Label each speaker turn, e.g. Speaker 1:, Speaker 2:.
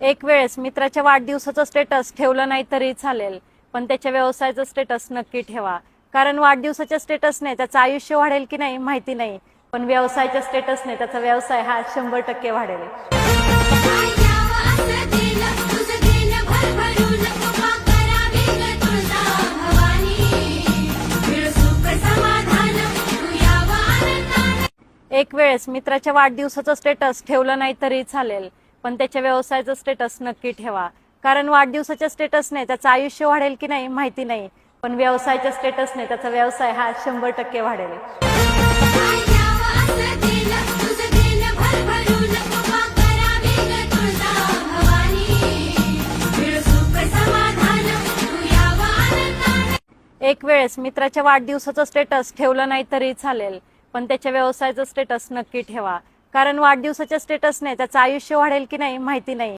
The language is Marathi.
Speaker 1: एक वेळेस मित्राच्या वाढदिवसाचं स्टेटस ठेवलं नाही तरी चालेल, पण त्याच्या व्यवसायाचं स्टेटस नक्की ठेवा. कारण वाढदिवसाच्या स्टेटसने त्याचं आयुष्य वाढेल की नाही माहिती नाही, पण व्यवसायाच्या स्टेटसने त्याचा व्यवसाय हा 100% वाढेल. एक वेळेस मित्राच्या वाढदिवसाचं स्टेटस ठेवलं नाही तरी चालेल, पण त्याच्या व्यवसायाचं स्टेटस नक्की ठेवा. कारण वाढदिवसाच्या स्टेटसने त्याचं आयुष्य वाढेल की नाही माहिती नाही, पण व्यवसायाच्या स्टेटसने त्याचा व्यवसाय हा 100% वाढेल. एक वेळेस मित्राच्या वाढदिवसाचं स्टेटस ठेवलं नाही तरी चालेल, पण त्याच्या व्यवसायाचं स्टेटस नक्की ठेवा. कारण वाढदिवसाच्या स्टेटसने त्याचं आयुष्य वाढेल की नाही माहिती नाही,